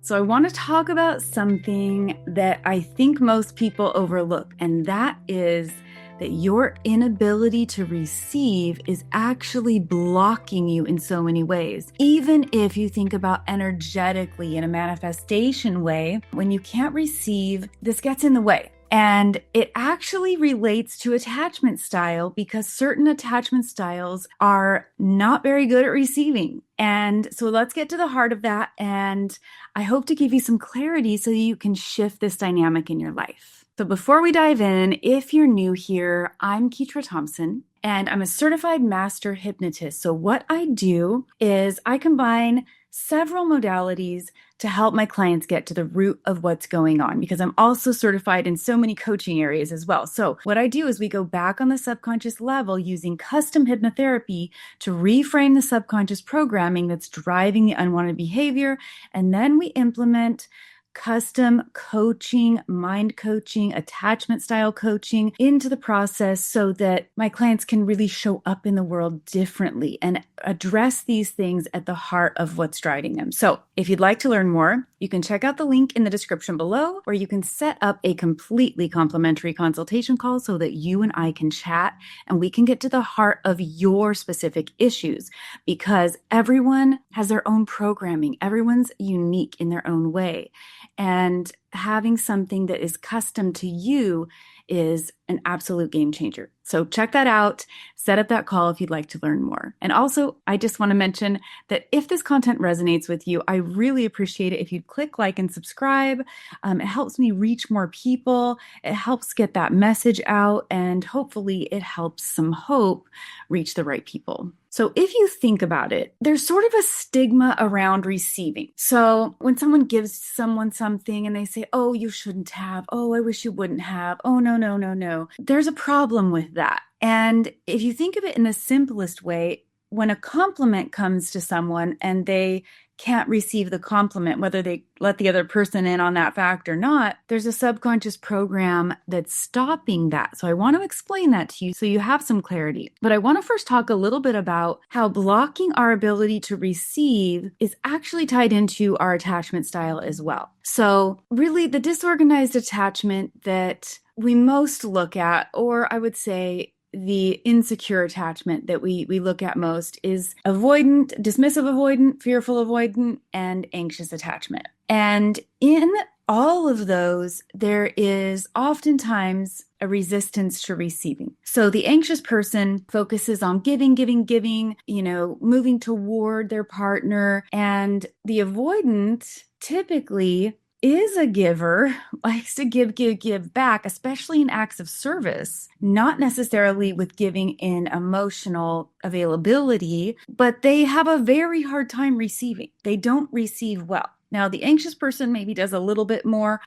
So I want to talk about something that I think most people overlook, and that is that your inability to receive is actually blocking you in so many ways. Even if you think about energetically in a manifestation way, when you can't receive, this gets in the way. And it actually relates to attachment style because certain attachment styles are not very good at receiving. And so let's get to the heart of that. And I hope to give you some clarity so you can shift this dynamic in your life. So before we dive in, if you're new here, I'm Ketra Thompson and I'm a certified master hypnotist. So what I do is I combine several modalities to help my clients get to the root of what's going on, because I'm also certified in so many coaching areas as well. So what I do is we go back on the subconscious level using custom hypnotherapy to reframe the subconscious programming that's driving the unwanted behavior. And then we implement custom coaching, mind coaching, attachment style coaching into the process so that my clients can really show up in the world differently and address these things at the heart of what's driving them. So if you'd like to learn more, you can check out the link in the description below, or you can set up a completely complimentary consultation call so that you and I can chat and we can get to the heart of your specific issues, because everyone has their own programming. Everyone's unique in their own way. And having something that is custom to you is an absolute game changer. So check that out. Set up that call if you'd like to learn more. And also, I just want to mention that if this content resonates with you, I really appreciate it if you'd click like and subscribe. It helps me reach more people. It helps get that message out, and hopefully it helps some hope reach the right people. So if you think about it, there's sort of a stigma around receiving. So when someone gives someone something and they say, oh, you shouldn't have, oh, I wish you wouldn't have, oh, no, no, no, no. There's a problem with that. And if you think of it in the simplest way, when a compliment comes to someone and they can't receive the compliment, whether they let the other person in on that fact or not, there's a subconscious program that's stopping that. So I want to explain that to you so you have some clarity. But I want to first talk a little bit about how blocking our ability to receive is actually tied into our attachment style as well. So really the disorganized attachment that we most look at, or I would say the insecure attachment that we look at most, is avoidant, dismissive avoidant, fearful avoidant, and anxious attachment. And in all of those, there is oftentimes a resistance to receiving. So the anxious person focuses on giving, moving toward their partner. And the avoidant typically is a giver, likes to give back, especially in acts of service, not necessarily with giving in emotional availability, but they have a very hard time receiving. They don't receive well. Now, the anxious person maybe does a little bit more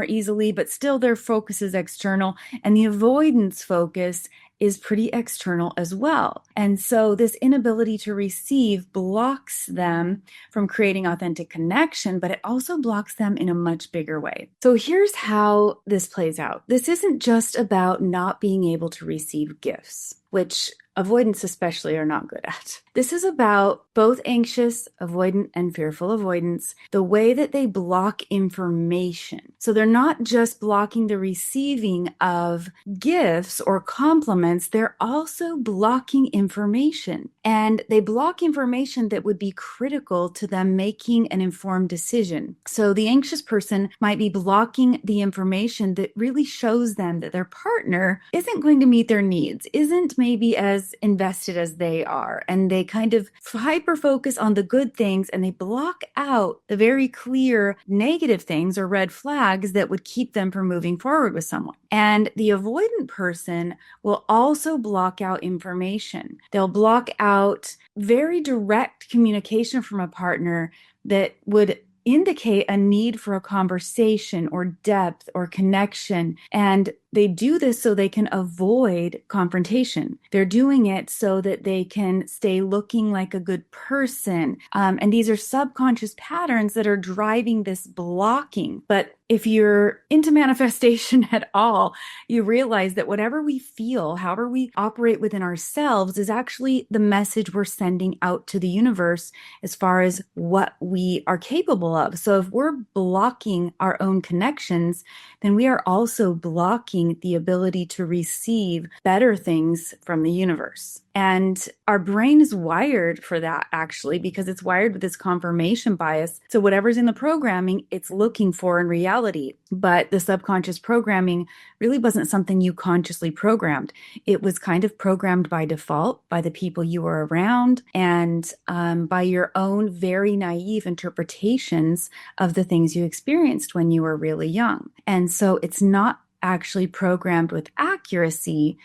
easily, but still their focus is external, and the avoidance focus is pretty external as well. And so this inability to receive blocks them from creating authentic connection, but it also blocks them in a much bigger way. So here's how this plays out. This isn't just about not being able to receive gifts, which avoidants especially are not good at. This is about both anxious, avoidant, and fearful avoidance, the way that they block information. So they're not just blocking the receiving of gifts or compliments, they're also blocking information. And they block information that would be critical to them making an informed decision. So the anxious person might be blocking the information that really shows them that their partner isn't going to meet their needs, isn't maybe as invested as they are, and they kind of hyper focus on the good things and they block out the very clear negative things or red flags that would keep them from moving forward with someone. And the avoidant person will also block out information. They'll block out very direct communication from a partner that would indicate a need for a conversation or depth or connection. And they do this so they can avoid confrontation. They're doing it so that they can stay looking like a good person. And these are subconscious patterns that are driving this blocking. But if you're into manifestation at all, you realize that whatever we feel, however we operate within ourselves, is actually the message we're sending out to the universe as far as what we are capable of. So if we're blocking our own connections, then we are also blocking the ability to receive better things from the universe. And our brain is wired for that, actually, because it's wired with this confirmation bias. So whatever's in the programming, it's looking for in reality. But the subconscious programming really wasn't something you consciously programmed. It was kind of programmed by default by the people you were around and by your own very naive interpretations of the things you experienced when you were really young. And so it's not actually programmed with accuracy.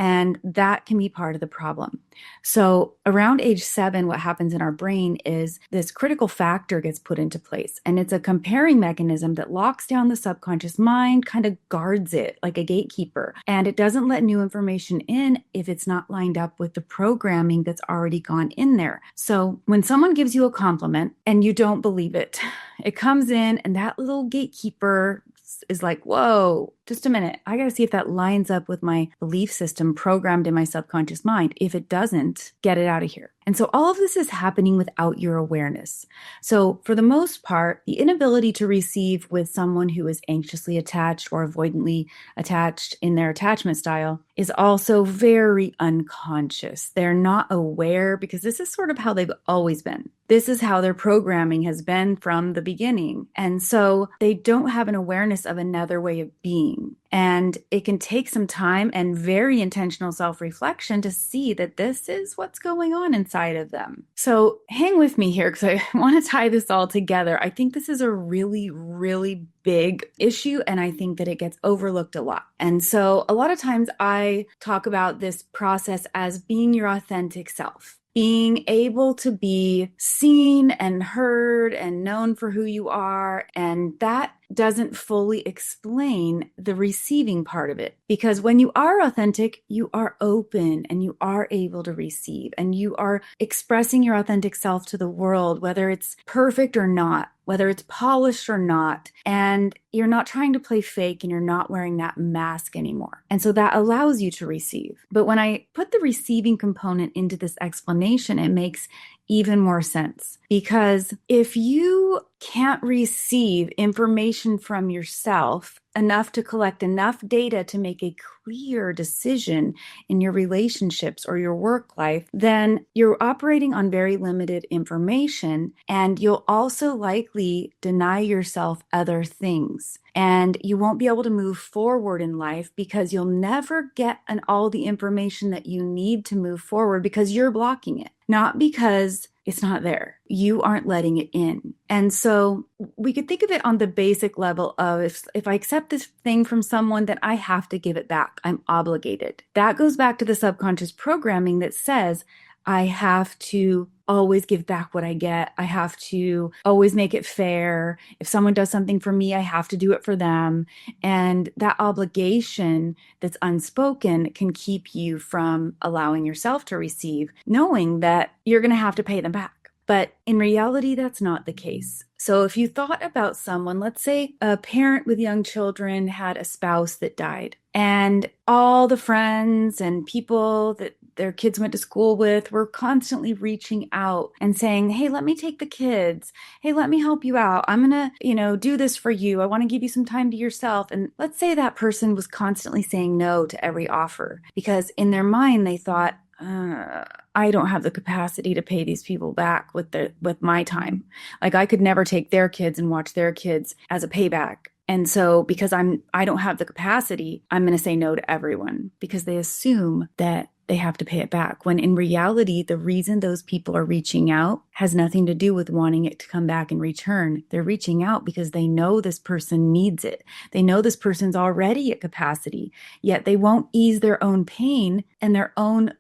And that can be part of the problem. So around age 7, what happens in our brain is this critical factor gets put into place. And it's a comparing mechanism that locks down the subconscious mind, kind of guards it like a gatekeeper. And it doesn't let new information in if it's not lined up with the programming that's already gone in there. So when someone gives you a compliment and you don't believe it, it comes in and that little gatekeeper is like, whoa, just a minute. I got to see if that lines up with my belief system programmed in my subconscious mind. If it doesn't, get it out of here. And so all of this is happening without your awareness. So for the most part, the inability to receive with someone who is anxiously attached or avoidantly attached in their attachment style is also very unconscious. They're not aware because this is sort of how they've always been. This is how their programming has been from the beginning. And so they don't have an awareness of another way of being. And it can take some time and very intentional self-reflection to see that this is what's going on inside of them. So hang with me here because I want to tie this all together. I think this is a really, really big issue, and I think that it gets overlooked a lot. And so a lot of times I talk about this process as being your authentic self. Being able to be seen and heard and known for who you are. And that doesn't fully explain the receiving part of it. Because when you are authentic, you are open and you are able to receive and you are expressing your authentic self to the world, whether it's perfect or not, whether it's polished or not. And you're not trying to play fake and you're not wearing that mask anymore. And so that allows you to receive. But when I put the receiving component into this explanation, it makes even more sense. Because if you can't receive information from yourself enough to collect enough data to make a clear decision in your relationships or your work life, then you're operating on very limited information, and you'll also likely deny yourself other things. And you won't be able to move forward in life because you'll never get all the information that you need to move forward because you're blocking it, not because it's not there. You aren't letting it in. And so we could think of it on the basic level of if I accept this thing from someone, then I have to give it back. I'm obligated. That goes back to the subconscious programming that says I have to always give back what I get. I have to always make it fair. If someone does something for me, I have to do it for them. And that obligation that's unspoken can keep you from allowing yourself to receive, knowing that you're going to have to pay them back. But in reality, that's not the case. So if you thought about someone, let's say a parent with young children had a spouse that died, and all the friends and people that their kids went to school with were constantly reaching out and saying, hey, let me take the kids. Hey, let me help you out. I'm going to, do this for you. I want to give you some time to yourself. And let's say that person was constantly saying no to every offer because in their mind, they thought, I don't have the capacity to pay these people back with my time. Like I could never take their kids and watch their kids as a payback. And so because I don't have the capacity, I'm going to say no to everyone because they assume that they have to pay it back. When in reality, the reason those people are reaching out has nothing to do with wanting it to come back in return. They're reaching out because they know this person needs it. They know this person's already at capacity, yet they won't ease their own pain and their own,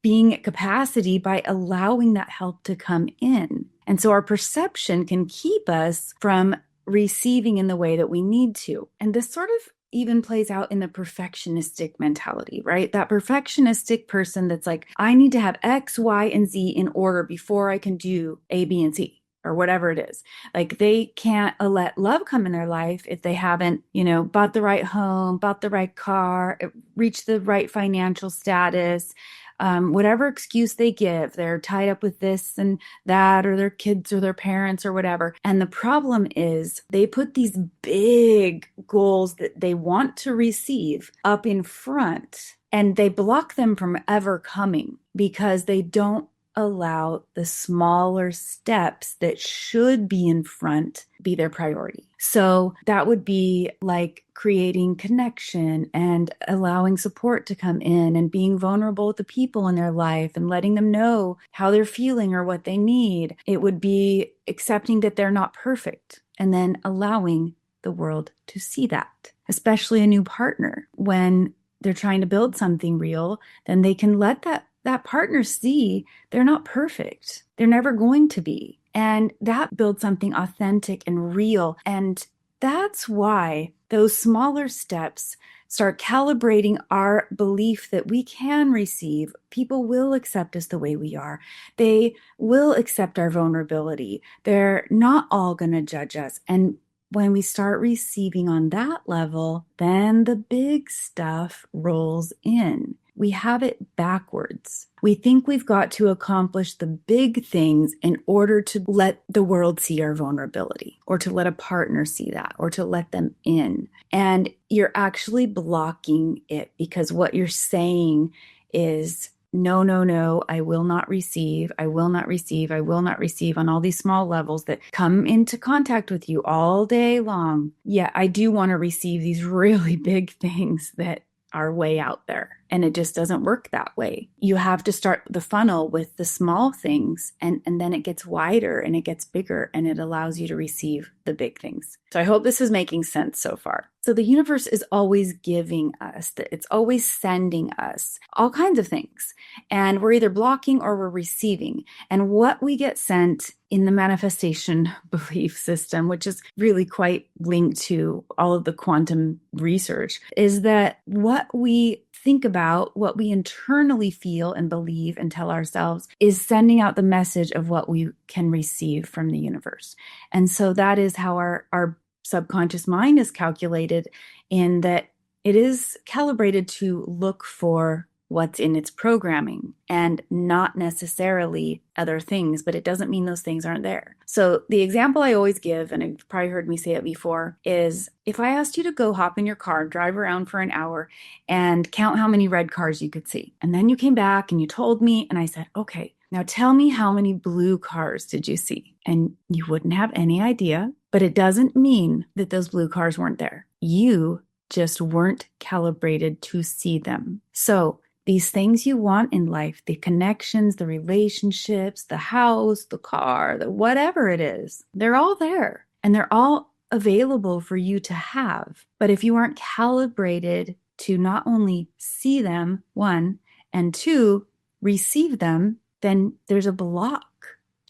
being at capacity by allowing that help to come in. And so our perception can keep us from receiving in the way that we need to. And this sort of even plays out in the perfectionistic mentality, right? That perfectionistic person that's like, I need to have X, Y, and Z in order before I can do A, B, and C. or whatever it is. Like they can't let love come in their life if they haven't, bought the right home, bought the right car, reached the right financial status. Whatever excuse they give, they're tied up with this and that, or their kids or their parents or whatever. And the problem is they put these big goals that they want to receive up in front, and they block them from ever coming because they don't allow the smaller steps that should be in front be their priority. So that would be like creating connection and allowing support to come in and being vulnerable with the people in their life and letting them know how they're feeling or what they need. It would be accepting that they're not perfect and then allowing the world to see that, especially a new partner. When they're trying to build something real, then they can let that partner see they're not perfect. They're never going to be. And that builds something authentic and real. And that's why those smaller steps start calibrating our belief that we can receive. People will accept us the way we are. They will accept our vulnerability. They're not all going to judge us. And when we start receiving on that level, then the big stuff rolls in. We have it backwards. We think we've got to accomplish the big things in order to let the world see our vulnerability, or to let a partner see that, or to let them in. And you're actually blocking it, because what you're saying is, no, no, no, I will not receive, I will not receive, I will not receive, on all these small levels that come into contact with you all day long. Yeah, I do want to receive these really big things that are way out there. And it just doesn't work that way. You have to start the funnel with the small things, and then it gets wider and it gets bigger, and it allows you to receive the big things. So I hope this is making sense so far. So the universe is always giving us, it's always sending us all kinds of things. And we're either blocking or we're receiving. And what we get sent in the manifestation belief system, which is really quite linked to all of the quantum research, is that what we think about, what we internally feel and believe and tell ourselves, is sending out the message of what we can receive from the universe. And so that is how our subconscious mind is calculated, in that it is calibrated to look for what's in its programming and not necessarily other things, but it doesn't mean those things aren't there. So the example I always give, and you've probably heard me say it before, is if I asked you to go hop in your car, drive around for an hour and count how many red cars you could see. And then you came back and you told me, and I said, okay, now tell me, how many blue cars did you see? And you wouldn't have any idea, but it doesn't mean that those blue cars weren't there. You just weren't calibrated to see them. So these things you want in life, the connections, the relationships, the house, the car, the whatever it is, they're all there and they're all available for you to have. But if you aren't calibrated to not only see them, one, and two, receive them, then there's a block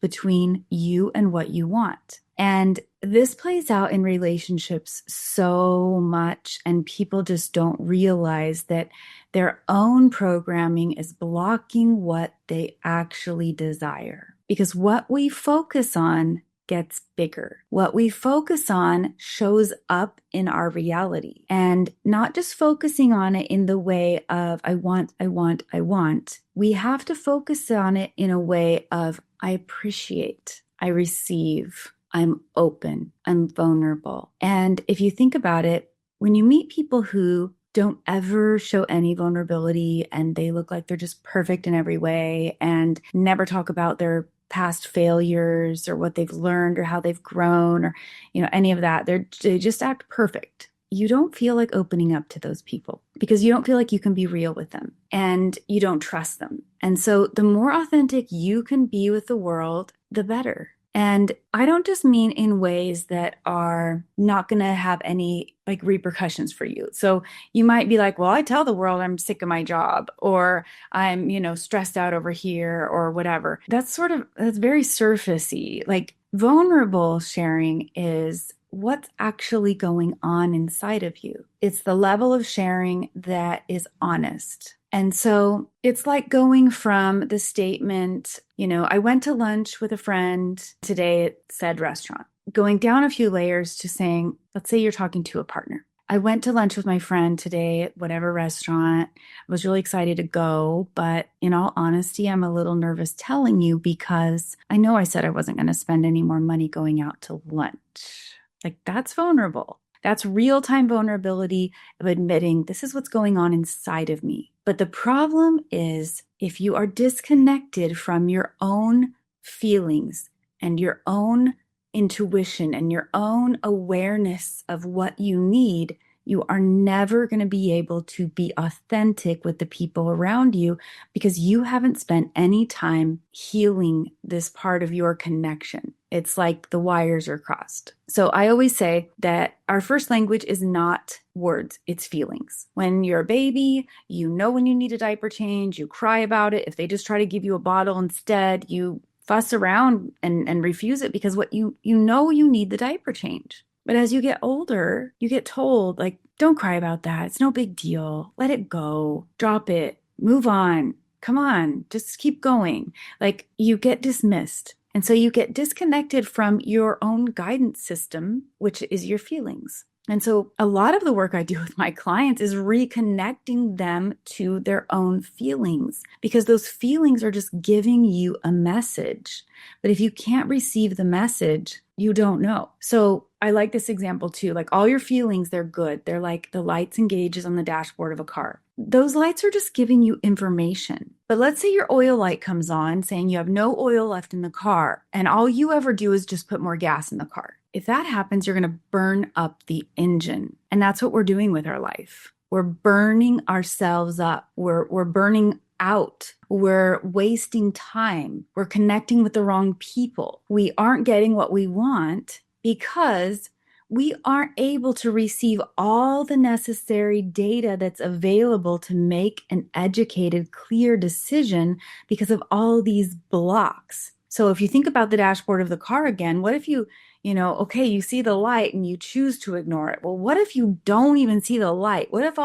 between you and what you want. And this plays out in relationships so much, and people just don't realize that their own programming is blocking what they actually desire. Because what we focus on gets bigger. What we focus on shows up in our reality. And not just focusing on it in the way of I want, I want, I want. We have to focus on it in a way of I appreciate, I receive, I'm open, I'm vulnerable. And if you think about it, when you meet people who don't ever show any vulnerability and they look like they're just perfect in every way and never talk about their past failures or what they've learned or how they've grown or, any of that, they just act perfect. You don't feel like opening up to those people because you don't feel like you can be real with them and you don't trust them. And so the more authentic you can be with the world, the better. And I don't just mean in ways that are not going to have any repercussions for you. So you might be like, well, I tell the world I'm sick of my job, or I'm, stressed out over here or whatever. That's very surfacey. Like, vulnerable sharing is what's actually going on inside of you. It's the level of sharing that is honest And so it's like going from the statement, I went to lunch with a friend today at said restaurant, going down a few layers to saying, let's say you're talking to a partner. I went to lunch with my friend today at whatever restaurant. I was really excited to go, but in all honesty, I'm a little nervous telling you because I know I said I wasn't going to spend any more money going out to lunch. Like, that's vulnerable. That's real-time vulnerability of admitting this is what's going on inside of me. But the problem is if you are disconnected from your own feelings and your own intuition and your own awareness of what you need, you are never going to be able to be authentic with the people around you because you haven't spent any time healing this part of your connection. It's like the wires are crossed. So I always say that our first language is not words, it's feelings. When you're a baby, you know when you need a diaper change, you cry about it. If they just try to give you a bottle instead, you fuss around and refuse it because what you know you need the diaper change. But as you get older, you get told, like, don't cry about that. It's no big deal. Let it go. Drop it. Move on. Come on. Just keep going. Like, you get dismissed. And so you get disconnected from your own guidance system, which is your feelings. And so a lot of the work I do with my clients is reconnecting them to their own feelings because those feelings are just giving you a message. But if you can't receive the message, you don't know. So I like this example too. Like, all your feelings, they're good. They're like the lights and gauges on the dashboard of a car. Those lights are just giving you information. But let's say your oil light comes on saying you have no oil left in the car, and all you ever do is just put more gas in the car. If that happens, you're going to burn up the engine. And that's what we're doing with our life. We're burning ourselves up. We're burning out. We're wasting time. We're connecting with the wrong people. We aren't getting what we want because we aren't able to receive all the necessary data that's available to make an educated, clear decision because of all these blocks. So if you think about the dashboard of the car again, what if you you see the light and you choose to ignore it? Well, what if you don't even see the light? What if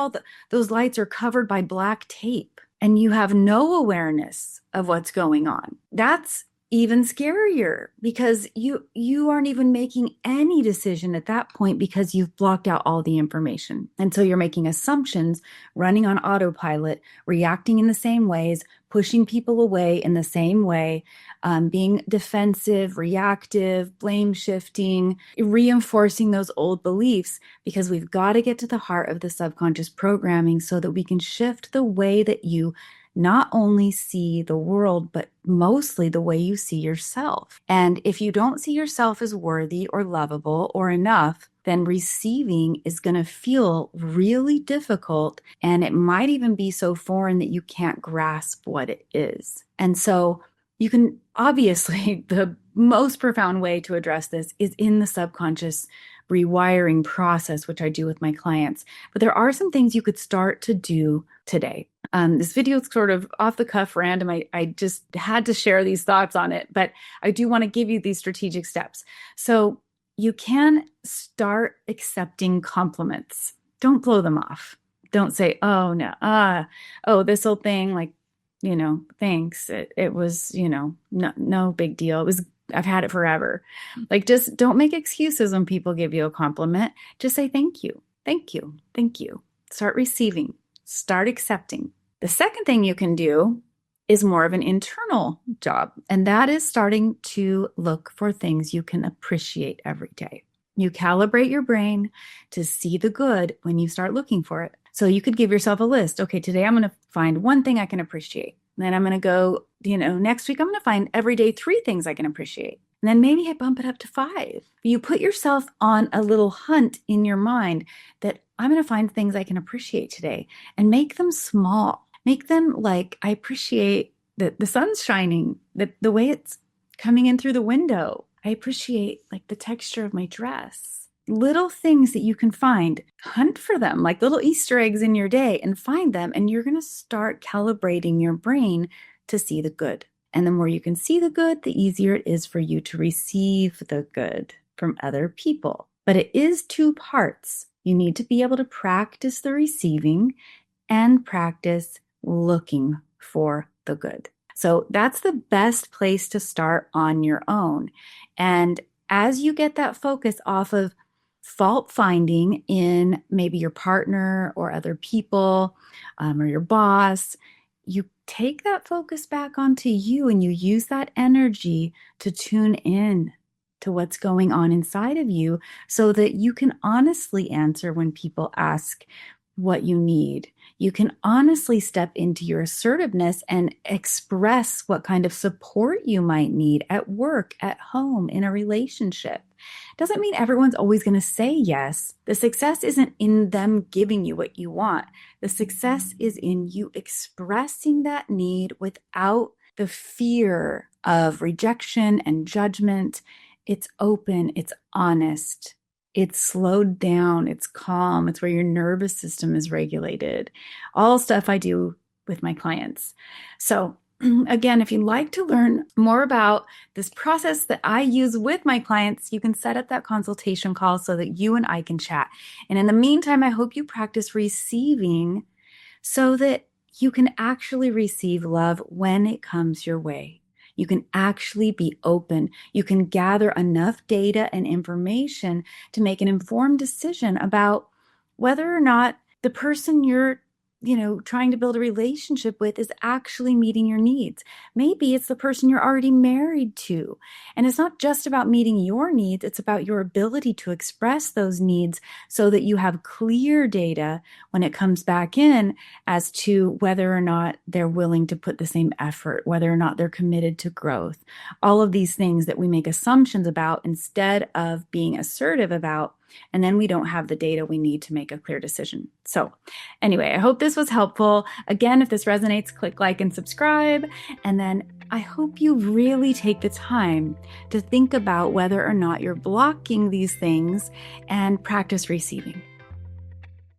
those lights are covered by black tape and you have no awareness of what's going on? That's even scarier because you aren't even making any decision at that point because you've blocked out all the information. And so you're making assumptions, running on autopilot, reacting in the same ways, pushing people away in the same way, being defensive, reactive, blame shifting, reinforcing those old beliefs, because we've got to get to the heart of the subconscious programming so that we can shift the way that you not only see the world, but mostly the way you see yourself. And if you don't see yourself as worthy or lovable or enough, then receiving is going to feel really difficult. And it might even be so foreign that you can't grasp what it is. And so you can obviously, the most profound way to address this is in the subconscious rewiring process, which I do with my clients. But there are some things you could start to do today. This video is sort of off the cuff, random. I just had to share these thoughts on it, but I do want to give you these strategic steps. So you can start accepting compliments. Don't blow them off. Don't say, oh, no, this whole thing, like, thanks. It was, no big deal. I've had it forever. Like, just don't make excuses when people give you a compliment. Just say, thank you. Thank you. Thank you. Start receiving, start accepting. The second thing you can do is more of an internal job, and that is starting to look for things you can appreciate every day. You calibrate your brain to see the good when you start looking for it. So you could give yourself a list. Okay, today I'm going to find one thing I can appreciate. Then I'm going to go, next week I'm going to find every day 3 things I can appreciate. And then maybe I bump it up to 5. You put yourself on a little hunt in your mind that I'm going to find things I can appreciate today and make them small. Make them like, I appreciate that the sun's shining, the way it's coming in through the window. I appreciate like the texture of my dress. Little things that you can find, hunt for them, like little Easter eggs in your day, and find them. And you're going to start calibrating your brain to see the good. And the more you can see the good, the easier it is for you to receive the good from other people. But it is 2 parts. You need to be able to practice the receiving and practice looking for the good. So that's the best place to start on your own. And as you get that focus off of fault finding in maybe your partner or other people, or your boss, you take that focus back onto you and you use that energy to tune in to what's going on inside of you so that you can honestly answer when people ask what you need. You can honestly step into your assertiveness and express what kind of support you might need at work, at home, in a relationship. Doesn't mean everyone's always going to say yes. The success isn't in them giving you what you want. The success is in you expressing that need without the fear of rejection and judgment. It's open, it's honest, it's slowed down, it's calm, it's where your nervous system is regulated. All stuff I do with my clients. So again, if you'd like to learn more about this process that I use with my clients, you can set up that consultation call so that you and I can chat. And in the meantime, I hope you practice receiving so that you can actually receive love when it comes your way. You can actually be open. You can gather enough data and information to make an informed decision about whether or not the person you're trying to build a relationship with is actually meeting your needs. Maybe it's the person you're already married to. And it's not just about meeting your needs, it's about your ability to express those needs so that you have clear data when it comes back in as to whether or not they're willing to put the same effort, whether or not they're committed to growth. All of these things that we make assumptions about instead of being assertive about, and then we don't have the data we need to make a clear decision. So anyway, I hope this was helpful. Again, if this resonates, click like and subscribe. And then I hope you really take the time to think about whether or not you're blocking these things and practice receiving.